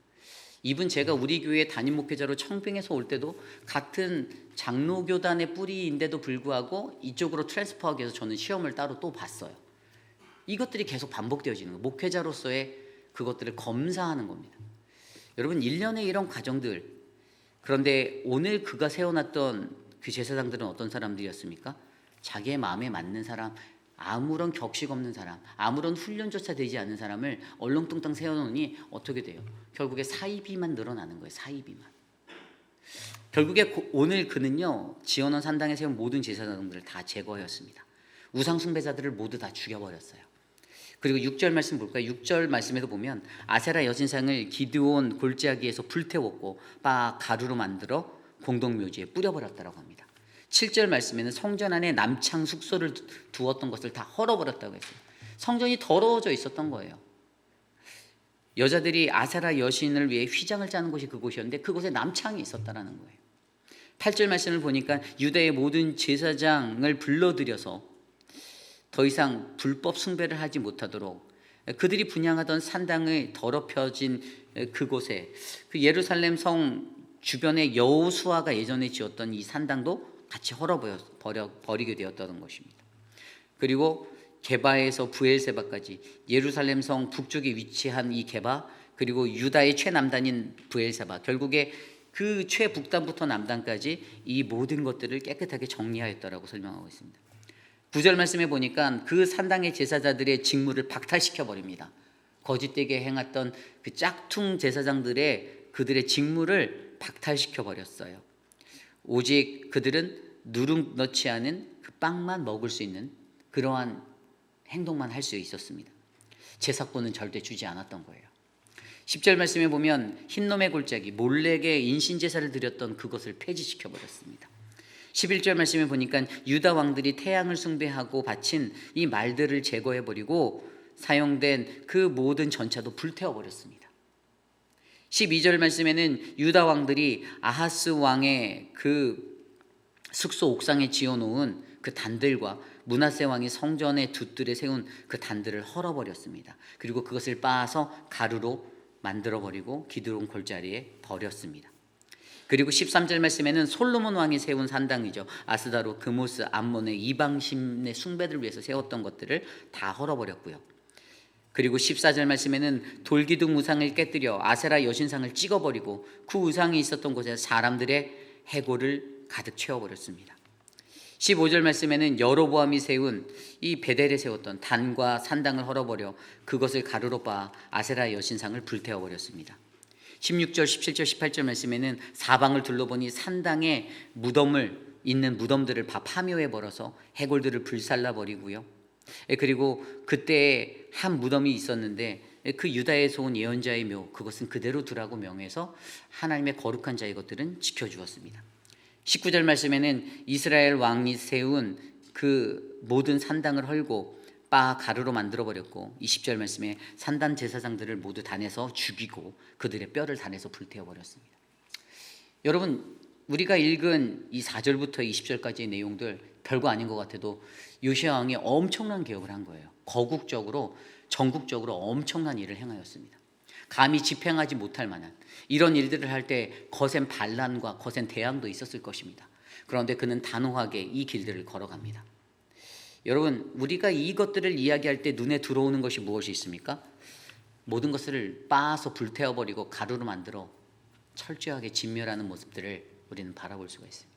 이분 제가 우리 교회 담임 목회자로 청빙해서 올 때도 같은 장로교단의 뿌리인데도 불구하고 이쪽으로 트랜스퍼하기 위해서 저는 시험을 따로 또 봤어요. 이것들이 계속 반복되어지는 거예요. 목회자로서의 그것들을 검사하는 겁니다. 여러분, 1년의 이런 과정들, 그런데 오늘 그가 세워놨던 그 제사장들은 어떤 사람들이었습니까? 자기의 마음에 맞는 사람, 아무런 격식 없는 사람, 아무런 훈련조차 되지 않은 사람을 얼렁뚱땅 세워놓으니 어떻게 돼요? 결국에 사이비만 늘어나는 거예요. 사이비만. 결국에 오늘 그는요, 지원원 산당에 세운 모든 제사장들을 다 제거하였습니다. 우상 숭배자들을 모두 다 죽여버렸어요. 그리고 6절 말씀 볼까요? 6절 말씀에도 보면 아세라 여신상을 기드온 골짜기에서 불태웠고 가루로 만들어 공동묘지에 뿌려버렸다고 합니다. 7절 말씀에는 성전 안에 남창 숙소를 두었던 것을 다 헐어버렸다고 했어요. 성전이 더러워져 있었던 거예요. 여자들이 아세라 여신을 위해 휘장을 짜는 곳이 그곳이었는데 그곳에 남창이 있었다는 거예요. 8절 말씀을 보니까 유다의 모든 제사장을 불러들여서 더 이상 불법 숭배를 하지 못하도록 그들이 분향하던 산당을 더럽혀진 그곳에, 그 예루살렘 성 주변에 여호수아가 예전에 지었던 이 산당도 같이 헐어버리게 되었다는 것입니다. 그리고 게바에서 부엘세바까지, 예루살렘 성 북쪽에 위치한 이 게바, 그리고 유다의 최남단인 부엘세바, 결국에 그 최북단부터 남단까지 이 모든 것들을 깨끗하게 정리하였다라고 설명하고 있습니다. 9절 말씀에 보니까 그 산당의 제사자들의 직무를 박탈시켜 버립니다. 거짓되게 행했던 그 짝퉁 제사장들의 그들의 직무를 박탈시켜 버렸어요. 오직 그들은 누룩 넣지 않은 그 빵만 먹을 수 있는 그러한 행동만 할 수 있었습니다. 제사권은 절대 주지 않았던 거예요. 10절 말씀에 보면 흰놈의 골짜기, 몰렉에 인신제사를 드렸던 그것을 폐지시켜 버렸습니다. 11절 말씀에 보니까 유다 왕들이 태양을 숭배하고 바친 이 말들을 제거해버리고 사용된 그 모든 전차도 불태워버렸습니다. 12절 말씀에는 유다 왕들이 아하스 왕의 그 숙소 옥상에 지어놓은 그 단들과 므낫세 왕이 성전의 돛들에 세운 그 단들을 헐어버렸습니다. 그리고 그것을 빻아서 가루로 만들어버리고 기드론 골짜기에 버렸습니다. 그리고 13절 말씀에는 솔로몬 왕이 세운 산당이죠. 아스다롯, 그모스, 암몬의 이방신의 숭배들을 위해서 세웠던 것들을 다 헐어버렸고요. 그리고 14절 말씀에는 돌기둥 우상을 깨뜨려 아세라 여신상을 찍어버리고 그 우상이 있었던 곳에 사람들의 해골을 가득 채워버렸습니다. 15절 말씀에는 여로보암이 세운 이 베델에 세웠던 단과 산당을 헐어버려 그것을 가루로 빻아 아세라 여신상을 불태워버렸습니다. 16절, 17절, 18절 말씀에는 사방을 둘러보니 산당에 무덤을 있는 무덤들을 다 파묘해 버려서 해골들을 불살라버리고요. 그리고 그때 한 무덤이 있었는데 그 유다에서 온 예언자의 묘, 그것은 그대로 두라고 명해서 하나님의 거룩한 자의 것들은 지켜주었습니다. 19절 말씀에는 이스라엘 왕이 세운 그 모든 산당을 헐고 빻아 가루로 만들어버렸고, 20절 말씀에 산단 제사장들을 모두 단에서 죽이고 그들의 뼈를 단에서 불태워버렸습니다. 여러분, 우리가 읽은 이 4절부터 20절까지의 내용들 별거 아닌 것 같아도 요시야 왕이 엄청난 개혁을 한 거예요. 거국적으로 전국적으로 엄청난 일을 행하였습니다. 감히 집행하지 못할 만한 이런 일들을 할 때 거센 반란과 거센 대항도 있었을 것입니다. 그런데 그는 단호하게 이 길들을 걸어갑니다. 여러분, 우리가 이것들을 이야기할 때 눈에 들어오는 것이 무엇이 있습니까? 모든 것을 빻아서 불태워버리고 가루로 만들어 철저하게 진멸하는 모습들을 우리는 바라볼 수가 있습니다.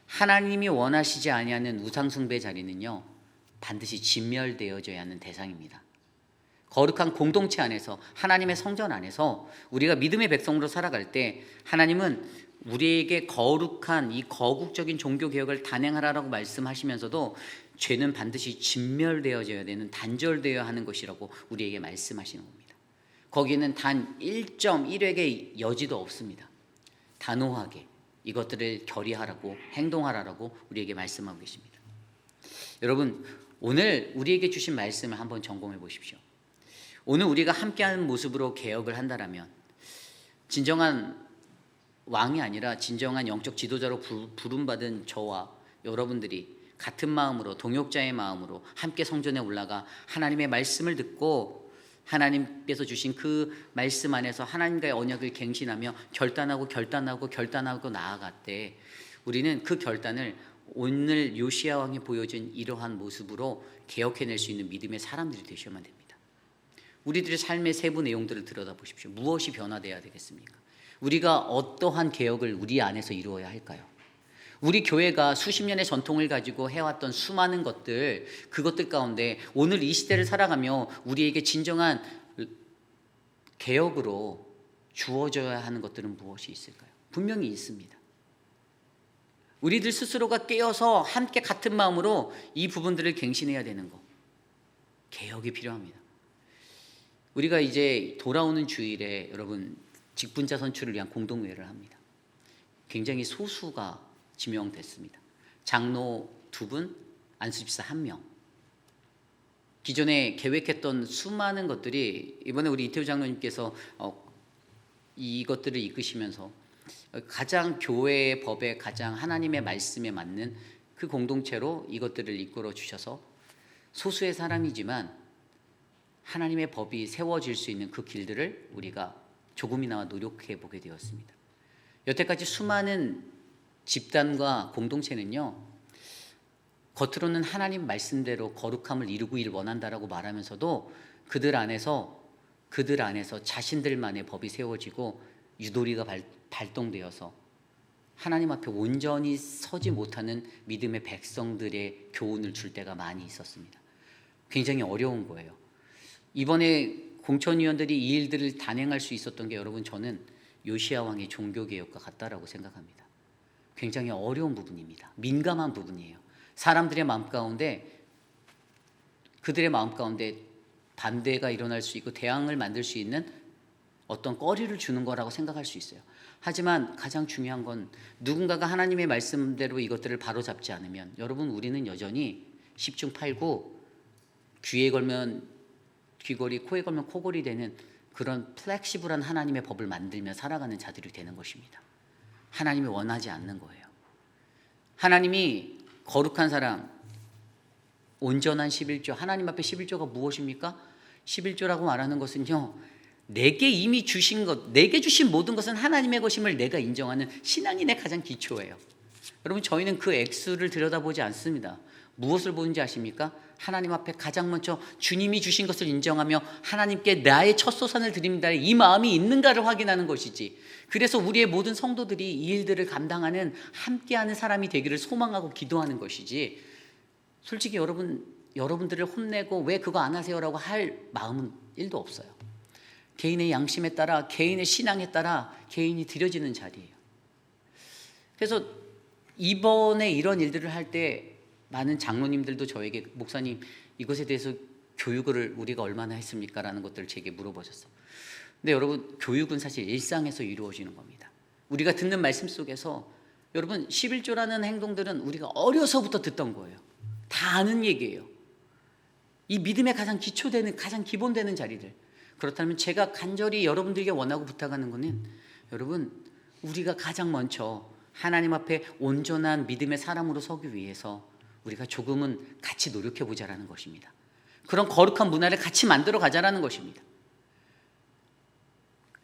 하나님이 원하시지 아니하는 우상숭배 자리는요, 반드시 진멸되어져야 하는 대상입니다. 거룩한 공동체 안에서, 하나님의 성전 안에서 우리가 믿음의 백성으로 살아갈 때 하나님은 우리에게 거룩한 이 거국적인 종교개혁을 단행하라고 말씀하시면서도 죄는 반드시 진멸되어져야 되는, 단절되어야 하는 것이라고 우리에게 말씀하시는 겁니다. 거기는 단 1.1획의 여지도 없습니다. 단호하게 이것들을 결의하라고, 행동하라고 우리에게 말씀하고 계십니다. 여러분, 오늘 우리에게 주신 말씀을 한번 점검해 보십시오. 오늘 우리가 함께하는 모습으로 개혁을 한다라면 진정한 왕이 아니라 진정한 영적 지도자로 부름받은 저와 여러분들이 같은 마음으로, 동역자의 마음으로 함께 성전에 올라가 하나님의 말씀을 듣고 하나님께서 주신 그 말씀 안에서 하나님과의 언약을 갱신하며 결단하고 나아갈 때 우리는 그 결단을 오늘 요시야 왕이 보여준 이러한 모습으로 개혁해낼 수 있는 믿음의 사람들이 되셔야만 됩니다. 우리들의 삶의 세부 내용들을 들여다보십시오. 무엇이 변화되어야 되겠습니까? 우리가 어떠한 개혁을 우리 안에서 이루어야 할까요? 우리 교회가 수십 년의 전통을 가지고 해왔던 수많은 것들, 그것들 가운데 오늘 이 시대를 살아가며 우리에게 진정한 개혁으로 주어져야 하는 것들은 무엇이 있을까요? 분명히 있습니다. 우리들 스스로가 깨어서 함께 같은 마음으로 이 부분들을 갱신해야 되는 것, 개혁이 필요합니다. 우리가 이제 돌아오는 주일에 여러분 직분자 선출을 위한 공동회의를 합니다. 굉장히 소수가 지명됐습니다. 장로 2분, 안수집사 1명. 기존에 계획했던 수많은 것들이 이번에 우리 이태우 장로님께서 이것들을 이끄시면서 가장 교회의 법에, 가장 하나님의 말씀에 맞는 그 공동체로 이것들을 이끌어 주셔서 소수의 사람이지만 하나님의 법이 세워질 수 있는 그 길들을 우리가 조금이나마 노력해 보게 되었습니다. 여태까지 수많은 집단과 공동체는요, 겉으로는 하나님 말씀대로 거룩함을 이루길 원한다라고 말하면서도 그들 안에서 자신들만의 법이 세워지고 유도리가 발동되어서 하나님 앞에 온전히 서지 못하는 믿음의 백성들의 교훈을 줄 때가 많이 있었습니다. 굉장히 어려운 거예요. 이번에 공천위원들이 이 일들을 단행할 수 있었던 게 여러분, 저는 요시야 왕의 종교개혁과 같다라고 생각합니다. 굉장히 어려운 부분입니다. 민감한 부분이에요. 사람들의 마음 가운데, 그들의 마음 가운데 반대가 일어날 수 있고 대항을 만들 수 있는 어떤 꺼리를 주는 거라고 생각할 수 있어요. 하지만 가장 중요한 건 누군가가 하나님의 말씀대로 이것들을 바로잡지 않으면 여러분, 우리는 여전히 10중 8구 귀에 걸면 귀걸이, 코에 걸면 코걸이 되는 그런 플렉시블한 하나님의 법을 만들며 살아가는 자들이 되는 것입니다. 하나님이 원하지 않는 거예요. 하나님이 거룩한 사람, 온전한 11조, 하나님 앞에 11조가 무엇입니까? 11조라고 말하는 것은요, 내게 이미 주신 것, 내게 주신 모든 것은 하나님의 것임을 내가 인정하는 신앙이 내 가장 기초예요. 여러분, 저희는 그 액수를 들여다보지 않습니다. 무엇을 보는지 아십니까? 하나님 앞에 가장 먼저 주님이 주신 것을 인정하며 하나님께 나의 첫 소산을 드립니다, 이 마음이 있는가를 확인하는 것이지. 그래서 우리의 모든 성도들이 이 일들을 감당하는, 함께하는 사람이 되기를 소망하고 기도하는 것이지, 솔직히 여러분들을 혼내고 왜 그거 안 하세요라고 할 마음은 1도 없어요. 개인의 양심에 따라, 개인의 신앙에 따라 개인이 드려지는 자리예요. 그래서 이번에 이런 일들을 할 때 많은 장로님들도 저에게, 목사님 이것에 대해서 교육을 우리가 얼마나 했습니까? 라는 것들을 제게 물어보셨어요. 근데 여러분, 교육은 사실 일상에서 이루어지는 겁니다. 우리가 듣는 말씀 속에서, 여러분 11조라는 행동들은 우리가 어려서부터 듣던 거예요. 다 아는 얘기예요. 이 믿음의 가장 기초되는, 가장 기본되는 자리들. 그렇다면 제가 간절히 여러분들에게 원하고 부탁하는 것은, 여러분, 우리가 가장 먼저 하나님 앞에 온전한 믿음의 사람으로 서기 위해서 우리가 조금은 같이 노력해 보자라는 것입니다. 그런 거룩한 문화를 같이 만들어 가자라는 것입니다.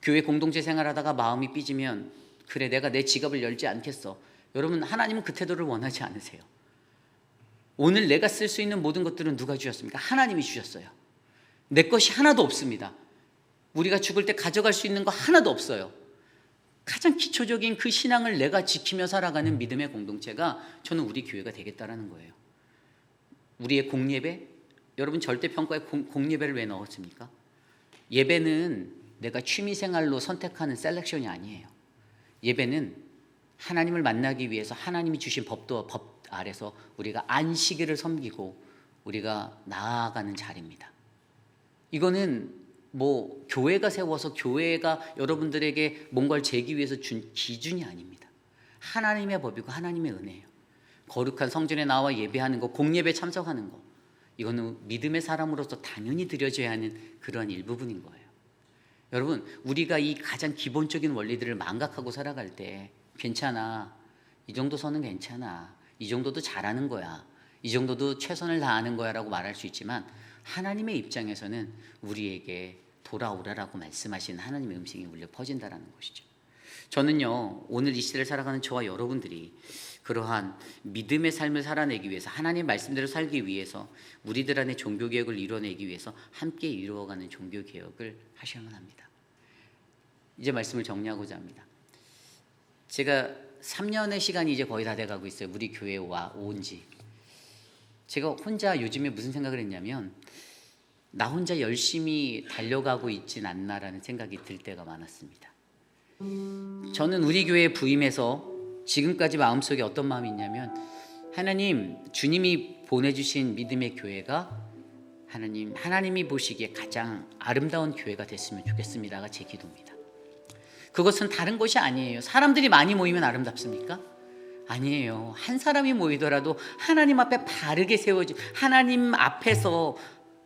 교회 공동체 생활하다가 마음이 삐지면, 그래 내가 내 지갑을 열지 않겠어. 여러분, 하나님은 그 태도를 원하지 않으세요. 오늘 내가 쓸 수 있는 모든 것들은 누가 주셨습니까? 하나님이 주셨어요. 내 것이 하나도 없습니다. 우리가 죽을 때 가져갈 수 있는 거 하나도 없어요. 가장 기초적인 그 신앙을 내가 지키며 살아가는 믿음의 공동체가 저는 우리 교회가 되겠다라는 거예요. 우리의 공예배, 여러분 절대평가에 공예배를 왜 넣었습니까? 예배는 내가 취미생활로 선택하는 셀렉션이 아니에요. 예배는 하나님을 만나기 위해서 하나님이 주신 법 아래서 우리가 안식일을 섬기고 우리가 나아가는 자리입니다. 이거는 뭐 교회가 세워서 교회가 여러분들에게 뭔가를 재기 위해서 준 기준이 아닙니다. 하나님의 법이고 하나님의 은혜예요. 거룩한 성전에 나와 예배하는 거, 공예배 참석하는 거, 이거는 믿음의 사람으로서 당연히 드려져야 하는 그런 일부분인 거예요. 여러분, 우리가 이 가장 기본적인 원리들을 망각하고 살아갈 때, 괜찮아, 이 정도 선은 괜찮아, 이 정도도 잘하는 거야, 이 정도도 최선을 다하는 거야 라고 말할 수 있지만, 하나님의 입장에서는 우리에게 돌아오라라고 말씀하시는 하나님의 음성이 울려 퍼진다라는 것이죠. 저는요, 오늘 이 시대를 살아가는 저와 여러분들이 그러한 믿음의 삶을 살아내기 위해서, 하나님의 말씀대로 살기 위해서, 우리들 안에 종교개혁을 이루어내기 위해서 함께 이루어가는 종교개혁을 하셔야만 합니다. 이제 말씀을 정리하고자 합니다. 제가 3년의 시간이 이제 거의 다 돼가고 있어요. 우리 교회에 온 지. 제가 혼자 요즘에 무슨 생각을 했냐면, 나 혼자 열심히 달려가고 있진 않나라는 생각이 들 때가 많았습니다. 저는 우리 교회에 부임해서 지금까지 마음속에 어떤 마음이 있냐면, 하나님, 주님이 보내주신 믿음의 교회가 하나님이 보시기에 가장 아름다운 교회가 됐으면 좋겠습니다가 제 기도입니다. 그것은 다른 것이 아니에요. 사람들이 많이 모이면 아름답습니까? 아니에요. 한 사람이 모이더라도 하나님 앞에 바르게 세워진, 하나님 앞에서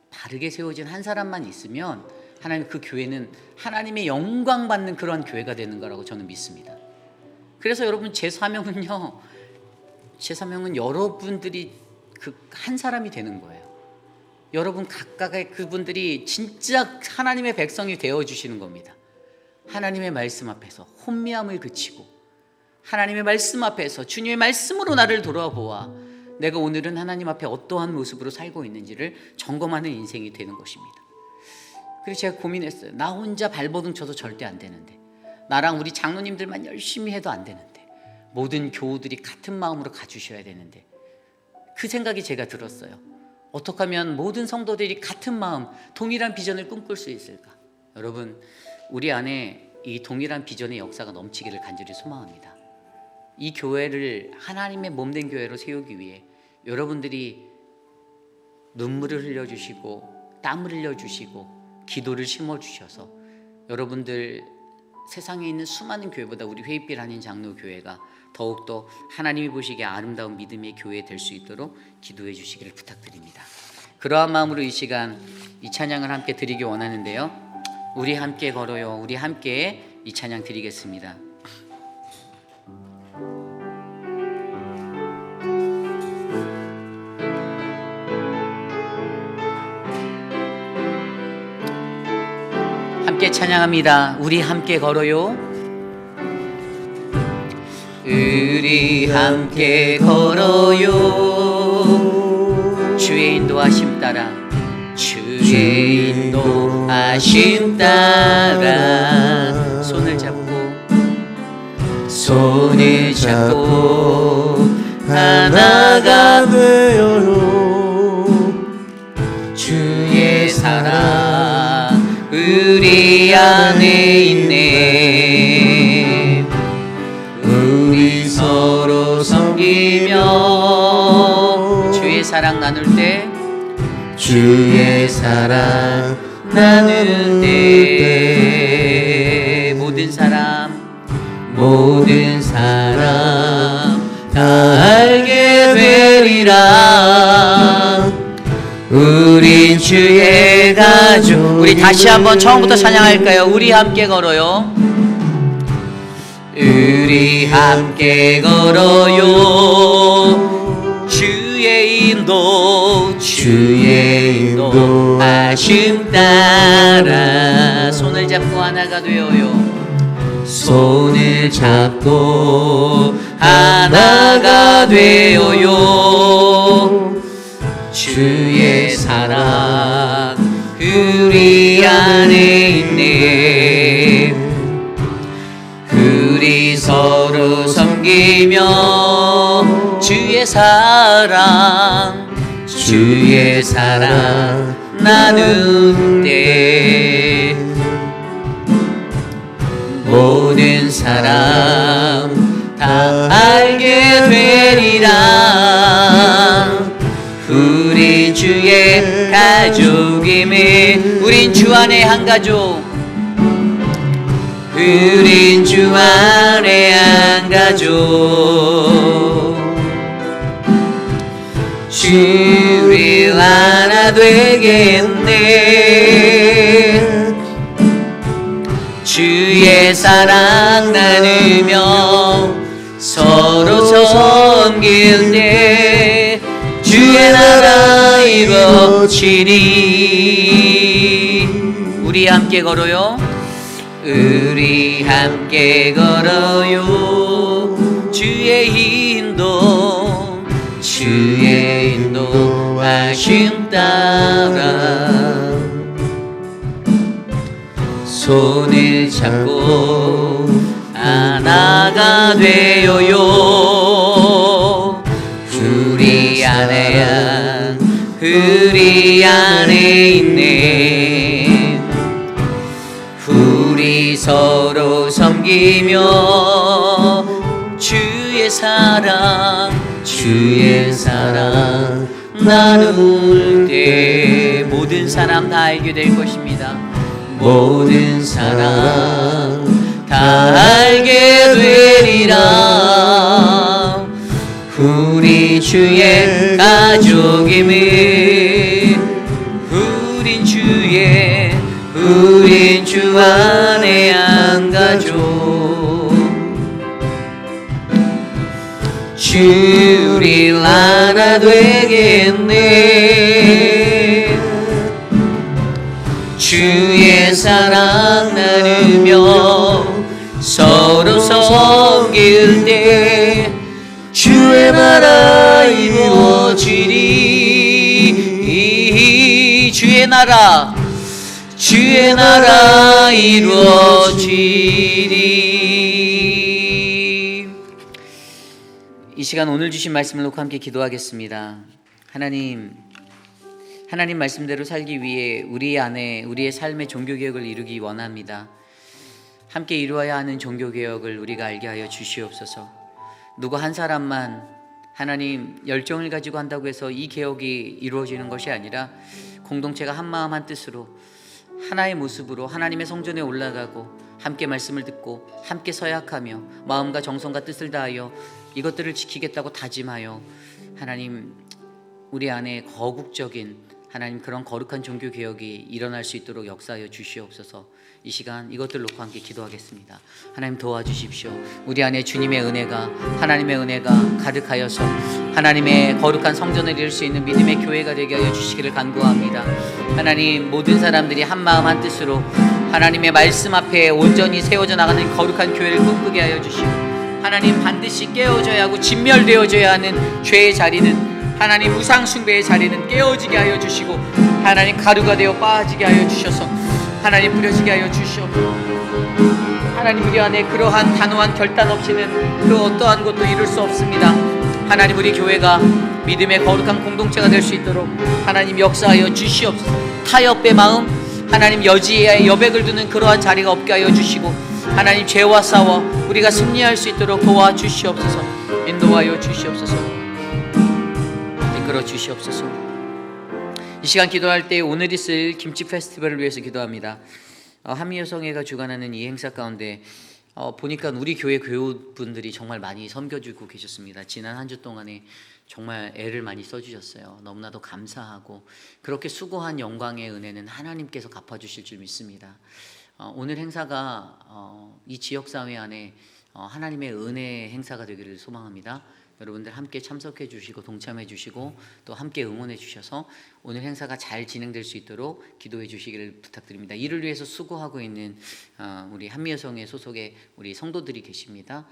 바르게 세워진 한 사람만 있으면 하나님, 그 교회는 하나님의 영광 받는 그런 교회가 되는 거라고 저는 믿습니다. 그래서 여러분, 제 사명은 여러분들이 그 한 사람이 되는 거예요. 여러분 각각의 그분들이 진짜 하나님의 백성이 되어주시는 겁니다. 하나님의 말씀 앞에서 혼미함을 그치고, 하나님의 말씀 앞에서 주님의 말씀으로 나를 돌아보아 내가 오늘은 하나님 앞에 어떠한 모습으로 살고 있는지를 점검하는 인생이 되는 것입니다. 그래서 제가 고민했어요. 나 혼자 발버둥 쳐도 절대 안 되는데, 나랑 우리 장로님들만 열심히 해도 안 되는데, 모든 교우들이 같은 마음으로 가주셔야 되는데, 그 생각이 제가 들었어요. 어떻게 하면 모든 성도들이 같은 마음, 동일한 비전을 꿈꿀 수 있을까? 여러분, 우리 안에 이 동일한 비전의 역사가 넘치기를 간절히 소망합니다. 이 교회를 하나님의 몸된 교회로 세우기 위해 여러분들이 눈물을 흘려주시고 땀을 흘려주시고 기도를 심어주셔서, 여러분들 세상에 있는 수많은 교회보다 우리 회의빛 한인 장로교회가 더욱더 하나님이 보시기에 아름다운 믿음의 교회 될 수 있도록 기도해 주시기를 부탁드립니다. 그러한 마음으로 이 시간 이 찬양을 함께 드리기 원하는데요. 우리 함께 걸어요. 우리 함께 이 찬양 드리겠습니다. 함께 찬양합니다. 우리 함께 걸어요. 우리 함께 걸어요. 주의 인도하심 따라, 주의 인도하심 따라 손을 잡고 하나가 되어요. 주의 사랑 우리 안에 있네. 우리 서로 섬기며 주의 사랑 나눌 때, 주의 사랑 나눌 때 모든 사람 다 알게 되리라. 우린 주의 가족. 우리 다시 한번 처음부터 찬양할까요? 우리 함께 걸어요. 우리 함께 걸어요. 주의 인도하심 따라 손을 잡고 하나가 되어요. 손을 잡고 하나가 되어요. 주의 사랑 우리 안에 있네. 우리 서로 섬기며 주의 사랑 나눌 때 모든 사람 다 알게 되리라. 우리 주의 가족임을. 우린 주 안에 한 가족. 우린 주 안에 한 가족. 주일 하나 되겠네. 주의 사랑 나누며 서로 섬길 때 주의 나라 이루어지리. 우리 함께 걸어요. 우리 함께 걸어요. 주의 인도하심 따라 손을 잡고 하나가 되어요. 우리 안에 있네. 우리 서로 섬기며 주의 사랑 나눌 때 모든 사람 다 알게 될 것입니다. 모든 사람 다 알게 되리라. 우리 주의 가족임을. 우린 주 안에 한 가족. 주일 하나 되겠네. 주의 사랑 나누며 서로 섬길 때 주의 나라 이루어지리. 주의 나라 이루어지리. 이 시간 오늘 주신 말씀을 놓고 함께 기도하겠습니다. 하나님 말씀대로 살기 위해 우리 안에 우리의 삶의 종교개혁을 이루기 원합니다. 함께 이루어야 하는 종교개혁을 우리가 알게 하여 주시옵소서. 누구 한 사람만 하나님 열정을 가지고 한다고 해서 이 개혁이 이루어지는 것이 아니라 공동체가 한 마음 한 뜻으로 하나의 모습으로 하나님의 성전에 올라가고 함께 말씀을 듣고 함께 서약하며 마음과 정성과 뜻을 다하여 이것들을 지키겠다고 다짐하여 하나님 우리 안에 거국적인 하나님 그런 거룩한 종교 개혁이 일어날 수 있도록 역사하여 주시옵소서. 이 시간 이것들 놓고 함께 기도하겠습니다. 하나님 도와주십시오. 우리 안에 주님의 은혜가, 하나님의 은혜가 가득하여서 하나님의 거룩한 성전을 이룰 수 있는 믿음의 교회가 되게 하여 주시기를 간구합니다. 하나님 모든 사람들이 한 마음 한 뜻으로 하나님의 말씀 앞에 온전히 세워져 나가는 거룩한 교회를 꿈꾸게 하여 주시고, 하나님 반드시 깨어져야 하고 진멸되어져야 하는 죄의 자리는, 하나님 우상 숭배의 자리는 깨어지게 하여 주시고, 하나님 가루가 되어 빠지게 하여 주셔서 하나님 뿌려지게 하여 주시옵소서. 하나님 우리 안에 그러한 단호한 결단 없이는 그 어떠한 것도 이룰 수 없습니다. 하나님 우리 교회가 믿음의 거룩한 공동체가 될 수 있도록 하나님 역사하여 주시옵소서. 타협의 마음, 하나님 여지에 여백을 두는 그러한 자리가 없게 하여 주시고, 하나님 죄와 싸워 우리가 승리할 수 있도록 도와주시옵소서. 인도하여 주시옵소서. 이끌어 주시옵소서. 이 시간 기도할 때 오늘 있을 김치 페스티벌을 위해서 기도합니다. 한미여성회가 주관하는 이 행사 가운데 보니까 우리 교회 교우분들이 정말 많이 섬겨주고 계셨습니다. 지난 한 주 동안에 정말 애를 많이 써주셨어요. 너무나도 감사하고, 그렇게 수고한 영광의 은혜는 하나님께서 갚아주실 줄 믿습니다. 오늘 행사가 이 지역사회 안에 하나님의 은혜 행사가 되기를 소망합니다. 여러분들 함께 참석해 주시고 동참해 주시고 또 함께 응원해 주셔서 오늘 행사가 잘 진행될 수 있도록 기도해 주시기를 부탁드립니다. 이를 위해서 수고하고 있는 우리 한미여성회 소속의 우리 성도들이 계십니다.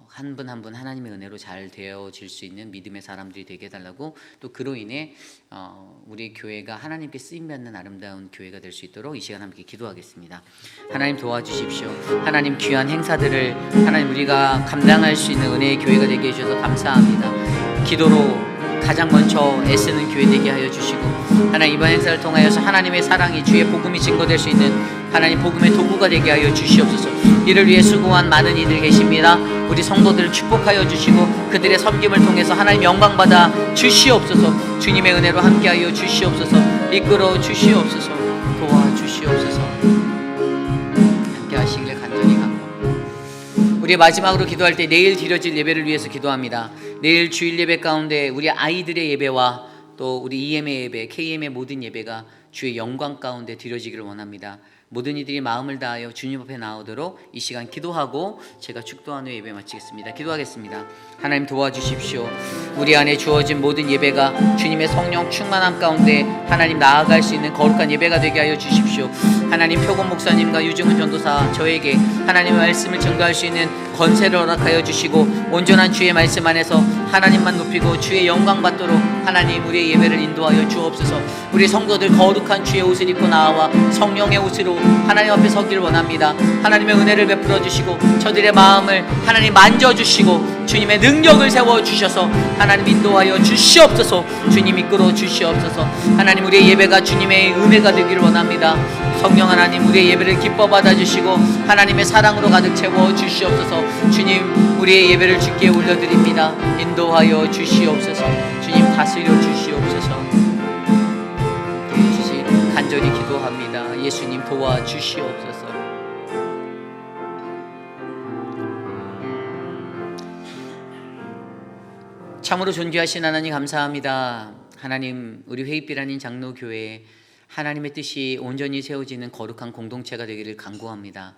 한 분 한 분 하나님의 은혜로 잘 되어질 수 있는 믿음의 사람들이 되게 해달라고, 또 그로 인해 우리 교회가 하나님께 쓰임받는 아름다운 교회가 될 수 있도록 이 시간 함께 기도하겠습니다. 하나님 도와주십시오. 하나님 귀한 행사들을 하나님 우리가 감당할 수 있는 은혜의 교회가 되게 해주셔서 감사합니다. 기도로 가장 먼저 애쓰는 교회 되게 하여 주시고, 하나님 이번 행사를 통하여서 하나님의 사랑이, 주의 복음이 증거될 수 있는 하나님 복음의 도구가 되게 하여 주시옵소서. 이를 위해 수고한 많은 이들 계십니다. 우리 성도들을 축복하여 주시고 그들의 섬김을 통해서 하나님 영광 받아 주시옵소서. 주님의 은혜로 함께하여 주시옵소서. 이끌어 주시옵소서. 도와주시옵소서. 함께 하시기를 간절히 간구합니다. 우리 마지막으로 기도할 때 내일 드려질 예배를 위해서 기도합니다. 내일 주일 예배 가운데 우리 아이들의 예배와 또 우리 EM의 예배, KM의 모든 예배가 주의 영광 가운데 드려지기를 원합니다. 모든 이들이 마음을 다하여 주님 앞에 나오도록 이 시간 기도하고 제가 축도한 후에 예배 마치겠습니다. 기도하겠습니다. 하나님 도와주십시오. 우리 안에 주어진 모든 예배가 주님의 성령 충만함 가운데 하나님 나아갈 수 있는 거룩한 예배가 되게 하여 주십시오. 하나님 표곤 목사님과 유정은 전도사 저에게 하나님의 말씀을 증거할 수 있는 권세를 허락하여 주시고, 온전한 주의 말씀 안에서 하나님만 높이고 주의 영광 받도록 하나님 우리의 예배를 인도하여 주옵소서. 우리 성도들 거룩한 주의 옷을 입고 나와 성령의 옷으로 하나님 앞에 서기를 원합니다. 하나님의 은혜를 베풀어 주시고 저들의 마음을 하나님 만져주시고 주님의 능력을 세워주셔서 하나님 인도하여 주시옵소서. 주님 이끌어 주시옵소서. 하나님 우리의 예배가 주님의 은혜가 되기를 원합니다. 성령 하나님 우리의 예배를 기뻐 받아주시고 하나님의 사랑으로 가득 채워 주시옵소서. 주님 우리의 예배를 주께 올려드립니다. 인도하여 주시옵소서. 주님 다스려 주시옵소서. 간절히 기도합니다. 예수님 도와주시옵소서. 참으로 존귀하신 하나님 감사합니다. 하나님 우리 회의빛 아닌 장로교회에 하나님의 뜻이 온전히 세워지는 거룩한 공동체가 되기를 간구합니다.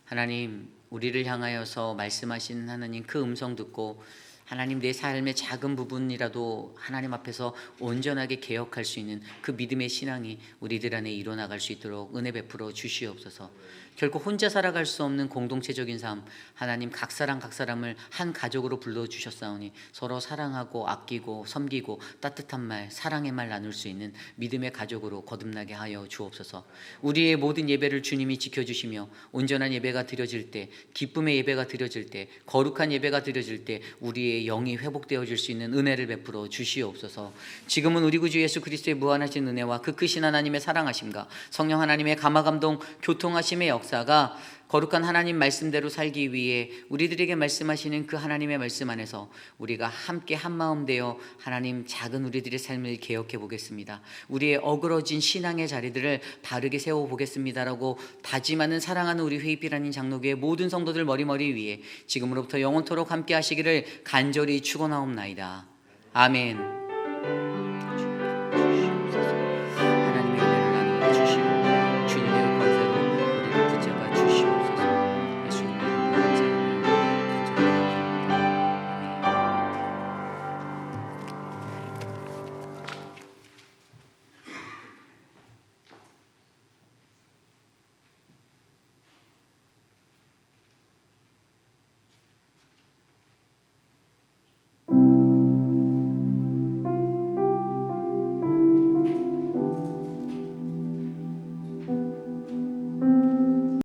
하나님 우리를 향하여서 말씀하시는 하나님 그 음성 듣고 하나님 내 삶의 작은 부분이라도 하나님 앞에서 온전하게 개혁할 수 있는 그 믿음의 신앙이 우리들 안에 일어나갈 수 있도록 은혜 베풀어 주시옵소서. 결코 혼자 살아갈 수 없는 공동체적인 삶, 하나님 각 사람을 한 가족으로 불러주셨사오니 서로 사랑하고 아끼고 섬기고 따뜻한 말, 사랑의 말 나눌 수 있는 믿음의 가족으로 거듭나게 하여 주옵소서. 우리의 모든 예배를 주님이 지켜주시며 온전한 예배가 드려질 때, 기쁨의 예배가 드려질 때, 거룩한 예배가 드려질 때 우리의 영이 회복되어질 수 있는 은혜를 베풀어 주시옵소서. 지금은 우리 구주 예수 그리스도의 무한하신 은혜와 그 크신 하나님의 사랑하심과 성령 하나님의 감화감동 교통하심의 역사가 거룩한 하나님 말씀대로 살기 위해 우리들에게 말씀하시는 그 하나님의 말씀 안에서 우리가 함께 한마음 되어 하나님 작은 우리들의 삶을 개혁해 보겠습니다. 우리의 어그러진 신앙의 자리들을 바르게 세워 보겠습니다라고 다짐하는 사랑하는 우리 회의빛 아닌 장로교의 모든 성도들 머리 위에 지금으로부터 영원토록 함께 하시기를 간절히 축원하옵나이다. 아멘.